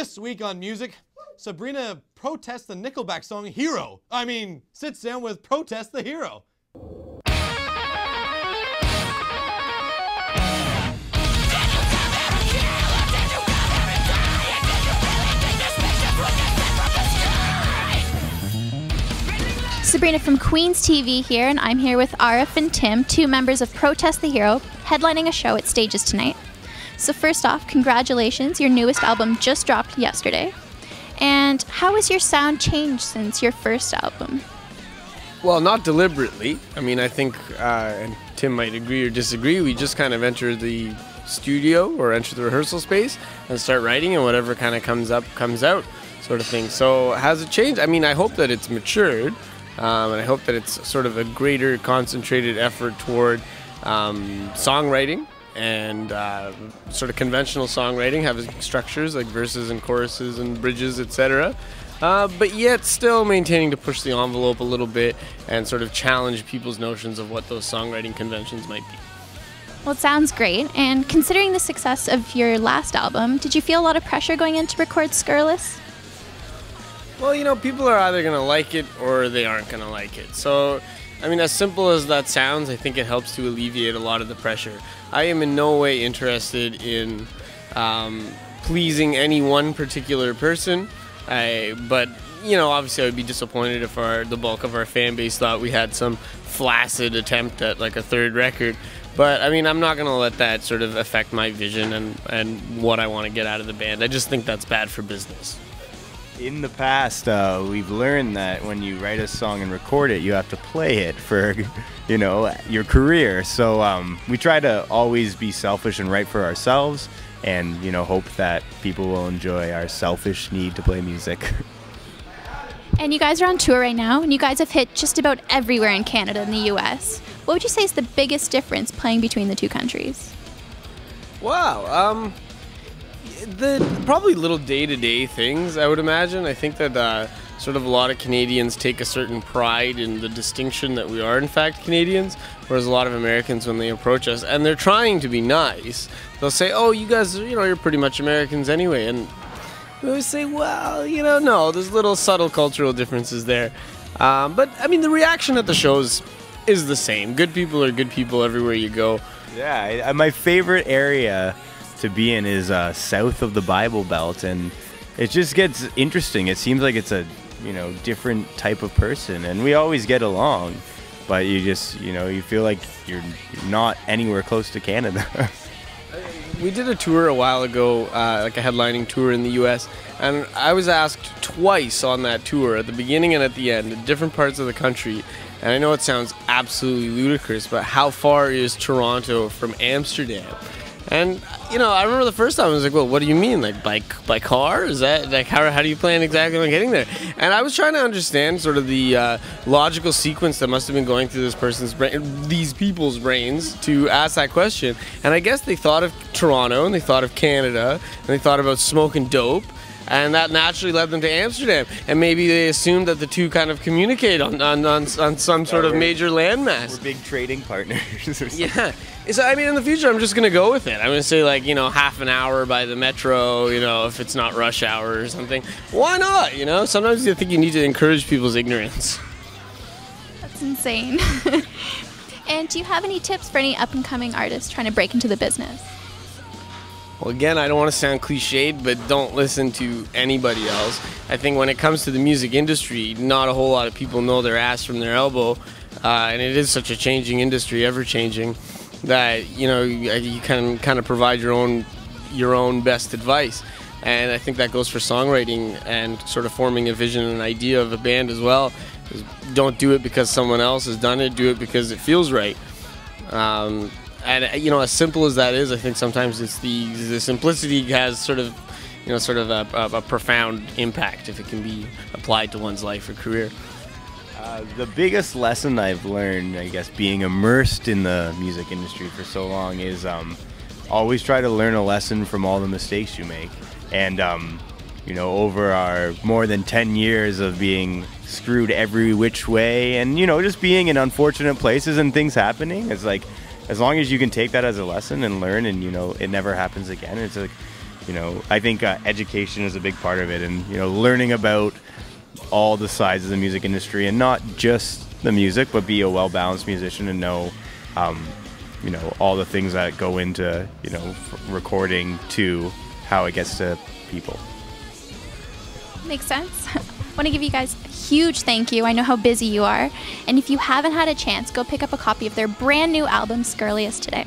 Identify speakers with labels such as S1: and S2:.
S1: This week on music, Sabrina protests the Nickelback song Hero. Sits down with Protest the Hero.
S2: Sabrina from Queen's TV here, and I'm here with Arif and Tim, two members of Protest the Hero, headlining a show at Stages tonight. So first off, congratulations, your newest album just dropped yesterday. And how has your sound changed since your first album?
S3: Well, not deliberately. I think, and Tim might agree or disagree, we just kind of enter the studio or enter the rehearsal space and start writing, and whatever kind of comes up, comes out, sort of thing. So has it changed? I hope that it's matured, and I hope that it's sort of a greater concentrated effort toward songwriting and sort of conventional songwriting, having structures like verses and choruses and bridges, etc. But yet still maintaining to push the envelope a little bit and sort of challenge people's notions of what those songwriting conventions might be.
S2: Well, it sounds great. And considering the success of your last album, did you feel a lot of pressure going in to record Scurrilous?
S3: Well, people are either going to like it or they aren't going to like it. So, as simple as that sounds, I think it helps to alleviate a lot of the pressure. I am in no way interested in pleasing any one particular person, but obviously I would be disappointed if the bulk of our fan base thought we had some flaccid attempt at like a third record. But I'm not going to let that sort of affect my vision and what I want to get out of the band. I just think that's bad for business.
S4: In the past, we've learned that when you write a song and record it, you have to play it for, your career. So we try to always be selfish and write for ourselves and, hope that people will enjoy our selfish need to play music.
S2: And you guys are on tour right now, and you guys have hit just about everywhere in Canada and the US. What would you say is the biggest difference playing between the two countries?
S3: Wow. The probably little day-to-day things, I would imagine. I think that sort of a lot of Canadians take a certain pride in the distinction that we are in fact Canadians, whereas a lot of Americans, when they approach us and they're trying to be nice, they'll say, oh, you guys, you're pretty much Americans anyway. And we always say, well, no, there's little subtle cultural differences there. But the reaction at the shows is the same. Good people are good people everywhere you go.
S4: Yeah, my favorite area to be in is south of the Bible Belt, and it just gets interesting. It seems like it's a different type of person, and we always get along, but you just you feel like you're not anywhere close to Canada.
S3: We did a tour a while ago, like a headlining tour in the US, and I was asked twice on that tour, at the beginning and at the end, in different parts of the country, and I know it sounds absolutely ludicrous, but how far is Toronto from Amsterdam? And, I remember the first time I was like, well, what do you mean? Like by car? Is that like how do you plan exactly on getting there? And I was trying to understand sort of the logical sequence that must have been going through this person's brain, these people's brains, to ask that question. And I guess they thought of Toronto, and they thought of Canada, and they thought about smoking dope. And that naturally led them to Amsterdam. And maybe they assumed that the two kind of communicate on some sort of major landmass.
S4: We're big trading partners or something.
S3: Yeah. So, in the future, I'm just going to go with it. I'm going to say, half an hour by the metro, if it's not rush hour or something. Why not, Sometimes I think you need to encourage people's ignorance.
S2: That's insane. And do you have any tips for any up-and-coming artists trying to break into the business?
S3: Well, again, I don't want to sound cliched, but don't listen to anybody else. I think when it comes to the music industry, not a whole lot of people know their ass from their elbow, and it is such a changing industry, ever-changing, that you can kind of provide your own best advice. And I think that goes for songwriting and sort of forming a vision and idea of a band as well. Don't do it because someone else has done it. Do it because it feels right. And as simple as that is, I think sometimes it's the simplicity has sort of a profound impact if it can be applied to one's life or career.
S4: The biggest lesson I've learned, I guess, being immersed in the music industry for so long is always try to learn a lesson from all the mistakes you make. And, over our more than 10 years of being screwed every which way and, just being in unfortunate places and things happening, it's like, as long as you can take that as a lesson and learn and, it never happens again, it's like, I think education is a big part of it, and learning about all the sides of the music industry, and not just the music, but be a well-balanced musician and know all the things that go into recording to how it gets to people.
S2: Makes sense. I want to give you guys a huge thank you. I know how busy you are, and if you haven't had a chance, go pick up a copy of their brand new album Scurriest today.